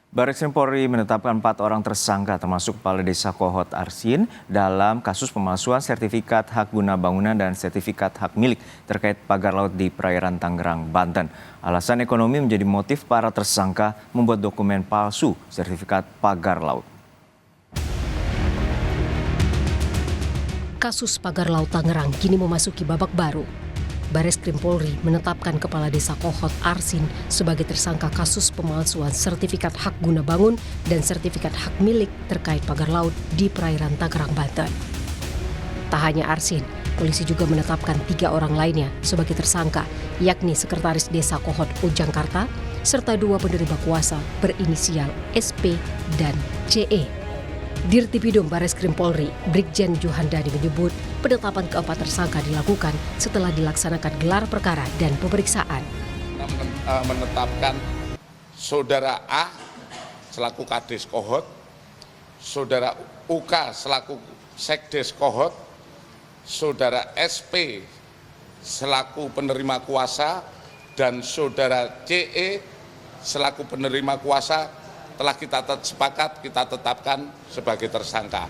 Barreskrim Polri menetapkan 4 orang tersangka termasuk Kepala Desa Kohot Arsin dalam kasus pemalsuan sertifikat hak guna bangunan dan sertifikat hak milik terkait pagar laut di perairan Tangerang, Banten. Alasan ekonomi menjadi motif para tersangka membuat dokumen palsu sertifikat pagar laut. Kasus pagar laut Tangerang kini memasuki babak baru. Barreskrim Polri menetapkan Kepala Desa Kohot Arsin sebagai tersangka kasus pemalsuan sertifikat hak guna bangun dan sertifikat hak milik terkait pagar laut di perairan Tangerang, Banten. Tak hanya Arsin, polisi juga menetapkan 3 orang lainnya sebagai tersangka, yakni Sekretaris Desa Kohot Ujangkarta, serta 2 penerima kuasa berinisial SP dan CE. Dirtipidum Barreskrim Polri, Brigjen Juhandani menyebut penetapan keempat tersangka dilakukan setelah dilaksanakan gelar perkara dan pemeriksaan. Menetapkan Saudara A selaku Kades Kohot, Saudara UK selaku Sekdes Kohot, Saudara SP selaku penerima kuasa, dan Saudara CE selaku penerima kuasa telah kita sepakat kita tetapkan sebagai tersangka.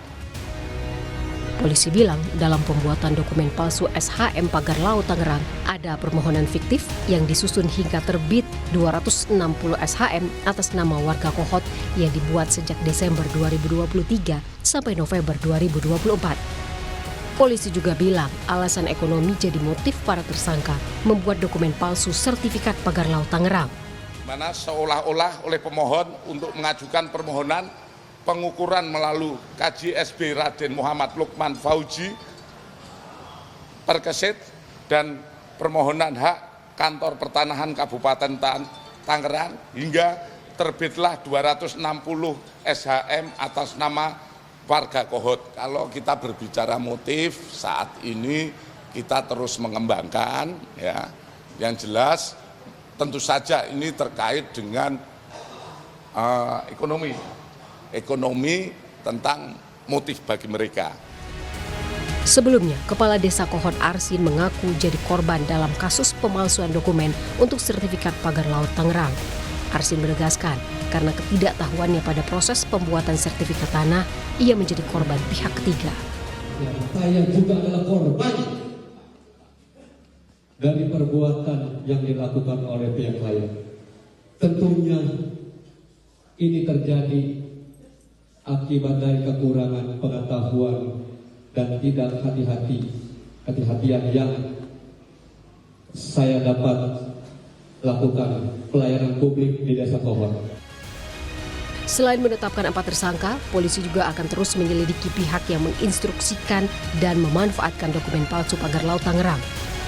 Polisi bilang dalam pembuatan dokumen palsu SHM Pagar Laut Tangerang ada permohonan fiktif yang disusun hingga terbit 260 SHM atas nama warga Kohot yang dibuat sejak Desember 2023 sampai November 2024. Polisi juga bilang alasan ekonomi jadi motif para tersangka membuat dokumen palsu sertifikat Pagar Laut Tangerang. Mana seolah-olah oleh pemohon untuk mengajukan permohonan pengukuran melalui KJSB Raden Muhammad Lukman Fauji Perkesit dan permohonan hak Kantor Pertanahan Kabupaten Tangerang hingga terbitlah 260 SHM atas nama warga Kohot. Kalau kita berbicara motif saat ini kita terus mengembangkan, ya, yang jelas tentu saja ini terkait dengan ekonomi tentang motif bagi mereka. Sebelumnya, Kepala Desa Kohot Arsin mengaku jadi korban dalam kasus pemalsuan dokumen untuk sertifikat pagar laut Tangerang. Arsin menegaskan karena ketidaktahuannya pada proses pembuatan sertifikat tanah, ia menjadi korban pihak ketiga. Saya juga adalah korban dari perbuatan yang dilakukan oleh pihak lain. Tentunya ini terjadi akibat dari kekurangan pengetahuan dan tidak hati-hatian yang saya dapat lakukan pelayanan publik di Desa Kohot. Selain menetapkan 4 tersangka, polisi juga akan terus menyelidiki pihak yang menginstruksikan dan memanfaatkan dokumen palsu pagar laut Tangerang.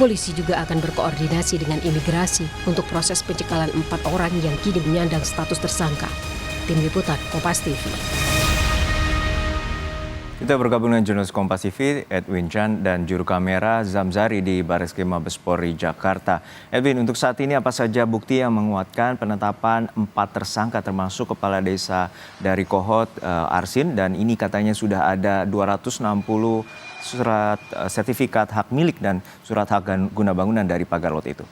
Polisi juga akan berkoordinasi dengan imigrasi untuk proses pencekalan 4 orang yang kini menyandang status tersangka. Tim Liputan Kompas TV. Kita bergabung dengan jurnalis Kompas TV, Edwin Chan, dan juru kamera Zamzari di Barreskrim Mabes Polri Jakarta. Edwin, untuk saat ini apa saja bukti yang menguatkan penetapan 4 tersangka termasuk Kepala Desa dari Kohot Arsin, dan ini katanya sudah ada 260 surat sertifikat hak milik dan surat hak guna bangunan dari pagar laut itu?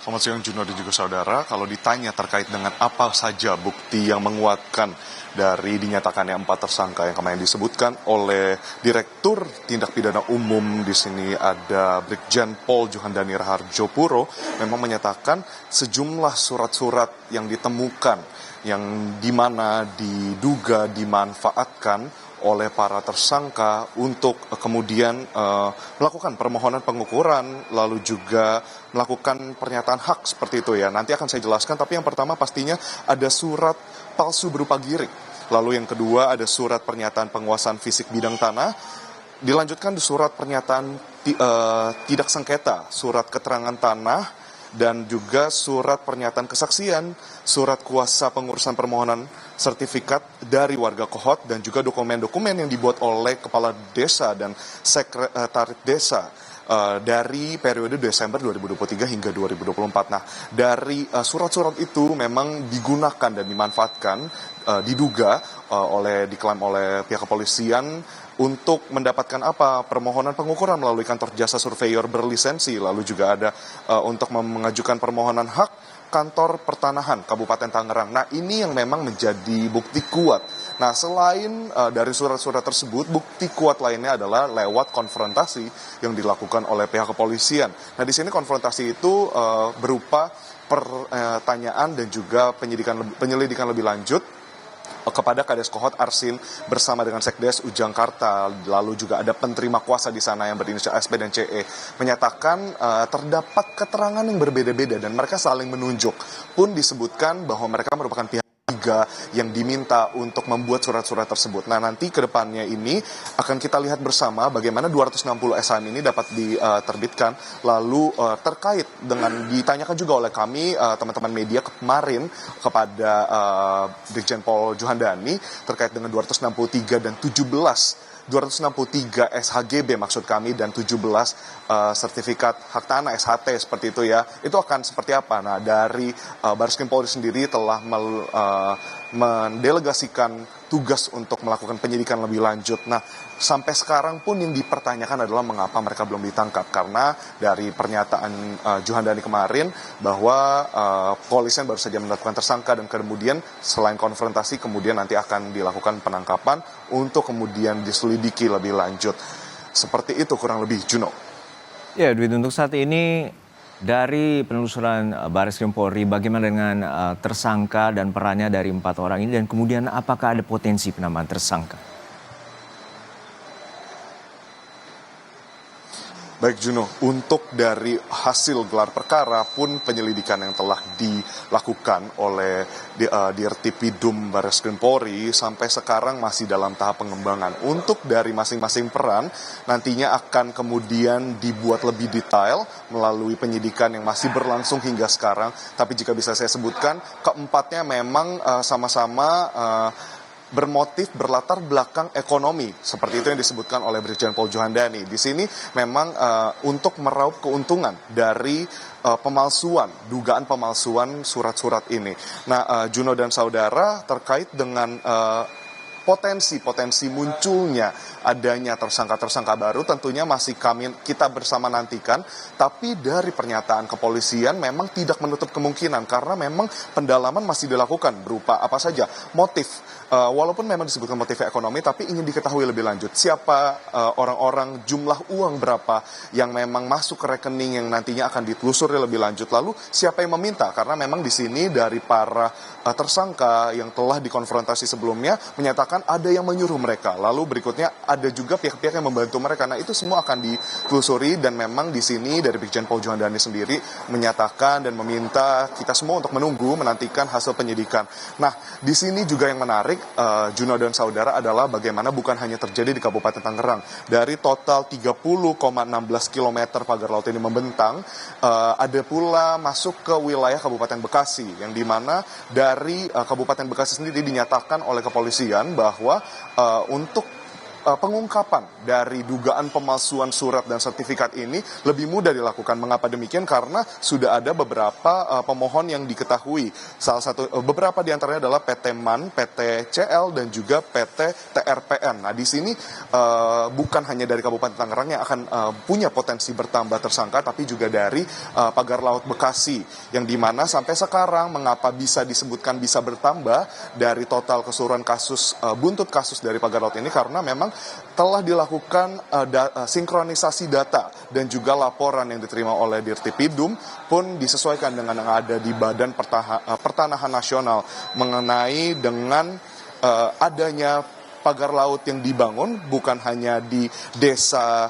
Selamat siang Juno dan juga saudara. Kalau ditanya terkait dengan apa saja bukti yang menguatkan dari dinyatakannya 4 tersangka yang kemarin disebutkan oleh Direktur Tindak Pidana Umum, di sini ada Brigjen Pol Juhandani Raharjo Puro, memang menyatakan sejumlah surat-surat yang ditemukan yang dimana diduga dimanfaatkan oleh para tersangka untuk kemudian melakukan permohonan pengukuran, lalu juga melakukan pernyataan hak seperti itu ya. Nanti akan saya jelaskan, tapi yang pertama pastinya ada surat palsu berupa girik. Lalu yang kedua ada surat pernyataan penguasaan fisik bidang tanah, dilanjutkan surat pernyataan tidak sengketa, surat keterangan tanah, dan juga surat pernyataan kesaksian, surat kuasa pengurusan permohonan sertifikat dari warga Kohot, dan juga dokumen-dokumen yang dibuat oleh Kepala Desa dan Sekretaris Desa dari periode Desember 2023 hingga 2024. Nah, dari surat-surat itu memang digunakan dan dimanfaatkan, diduga diklaim oleh pihak kepolisian untuk mendapatkan permohonan pengukuran melalui kantor jasa surveyor berlisensi, lalu juga ada untuk mengajukan permohonan hak kantor pertanahan Kabupaten Tangerang. Nah, ini yang memang menjadi bukti kuat. Nah, selain dari surat-surat tersebut, bukti kuat lainnya adalah lewat konfrontasi yang dilakukan oleh pihak kepolisian. Nah, di sini konfrontasi itu berupa pertanyaan dan juga penyelidikan lebih lanjut kepada Kades Kohot Arsin bersama dengan Sekdes Ujang Karta, lalu juga ada penerima kuasa di sana yang berinisial SP dan CE, menyatakan terdapat keterangan yang berbeda-beda dan mereka saling menunjuk. Pun disebutkan bahwa mereka merupakan pihak ketiga yang diminta untuk membuat surat-surat tersebut. Nah, nanti ke depannya ini akan kita lihat bersama bagaimana 260 SHM ini dapat diterbitkan. Lalu terkait dengan ditanyakan juga oleh kami teman-teman media kemarin kepada Brigjen Pol Juhandani terkait dengan 263 dan 263 SHGB maksud kami dan 17 sertifikat hak tanah SHT seperti itu ya. Itu akan seperti apa? Nah, dari Bareskrim Polri sendiri telah mendelegasikan tugas untuk melakukan penyidikan lebih lanjut. Nah, sampai sekarang pun yang dipertanyakan adalah mengapa mereka belum ditangkap, karena dari pernyataan Juhandani kemarin bahwa kepolisian baru saja menetapkan tersangka dan kemudian selain konfrontasi kemudian nanti akan dilakukan penangkapan untuk kemudian diselidiki lebih lanjut. Seperti itu kurang lebih, Juno. Ya, Dwi, untuk saat ini dari penelusuran Bareskrim Polri, bagaimana dengan tersangka dan perannya dari 4 orang ini, dan kemudian apakah ada potensi penambahan tersangka? Baik, Juno, untuk dari hasil gelar perkara pun penyelidikan yang telah dilakukan oleh Dirtipidum Bareskrim Polri sampai sekarang masih dalam tahap pengembangan. Untuk dari masing-masing peran nantinya akan kemudian dibuat lebih detail melalui penyidikan yang masih berlangsung hingga sekarang. Tapi jika bisa saya sebutkan, keempatnya memang sama-sama bermotif berlatar belakang ekonomi, seperti itu yang disebutkan oleh Brigjen Pol Juhandani. Di sini memang untuk meraup keuntungan dari dugaan pemalsuan surat-surat ini. Nah, Juno dan saudara, terkait dengan potensi munculnya adanya tersangka-tersangka baru tentunya masih kita bersama nantikan, tapi dari pernyataan kepolisian memang tidak menutup kemungkinan karena memang pendalaman masih dilakukan berupa apa saja motif. Walaupun memang disebutkan motif ekonomi, tapi ingin diketahui lebih lanjut siapa orang-orang, jumlah uang berapa yang memang masuk ke rekening yang nantinya akan ditelusuri lebih lanjut, lalu siapa yang meminta, karena memang di sini dari para tersangka yang telah dikonfrontasi sebelumnya menyatakan ada yang menyuruh mereka, lalu berikutnya ada juga pihak-pihak yang membantu mereka. Nah, itu semua akan ditelusuri dan memang di sini dari Brigjen Pol Juhandani sendiri menyatakan dan meminta kita semua untuk menantikan hasil penyidikan. Nah, di sini juga yang menarik, Juno dan saudara, adalah bagaimana bukan hanya terjadi di Kabupaten Tangerang. Dari total 30,16 km pagar laut ini membentang, ada pula masuk ke wilayah Kabupaten Bekasi, yang dimana dari Kabupaten Bekasi sendiri dinyatakan oleh kepolisian bahwa untuk pengungkapan dari dugaan pemalsuan surat dan sertifikat ini lebih mudah dilakukan. Mengapa demikian? Karena sudah ada beberapa pemohon yang diketahui. Beberapa di antaranya adalah PT MAN, PT CL, dan juga PT TRPN. Nah, di sini bukan hanya dari Kabupaten Tangerang yang akan punya potensi bertambah tersangka, tapi juga dari pagar laut Bekasi, yang dimana sampai sekarang mengapa bisa disebutkan bisa bertambah dari total keseluruhan kasus, buntut kasus dari pagar laut ini, karena memang telah dilakukan sinkronisasi data dan juga laporan yang diterima oleh Dirtipidum pun disesuaikan dengan yang ada di Badan Pertanahan Nasional mengenai dengan adanya pagar laut yang dibangun bukan hanya di desa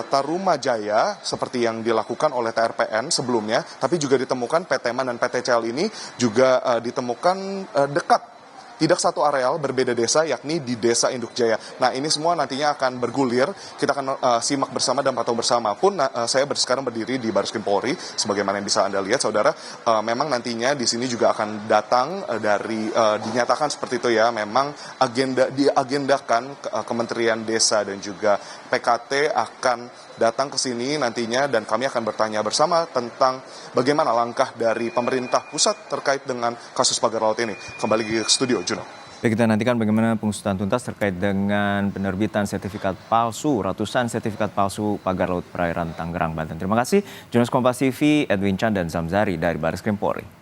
Tarumajaya seperti yang dilakukan oleh TRPN sebelumnya, tapi juga ditemukan PT MAN dan PT CL ini juga ditemukan dekat, tidak satu areal, berbeda desa, yakni di Desa Induk Jaya. Nah, ini semua nantinya akan bergulir, kita akan simak bersama dan pantau bersama. Pun saya sekarang berdiri di Bareskrim Polri, sebagaimana yang bisa Anda lihat, saudara, memang nantinya di sini juga akan datang dinyatakan seperti itu ya, memang diagendakan Kementerian Desa dan juga PKT akan datang ke sini nantinya dan kami akan bertanya bersama tentang bagaimana langkah dari pemerintah pusat terkait dengan kasus pagar laut ini. Kembali ke studio, Juno. Baik, kita nantikan bagaimana pengusutan tuntas terkait dengan penerbitan sertifikat palsu, ratusan sertifikat palsu pagar laut perairan Tangerang, Banten. Terima kasih, jurnalis Kompas TV Edwin Chan dan Zamzari dari Baris Krim Polri.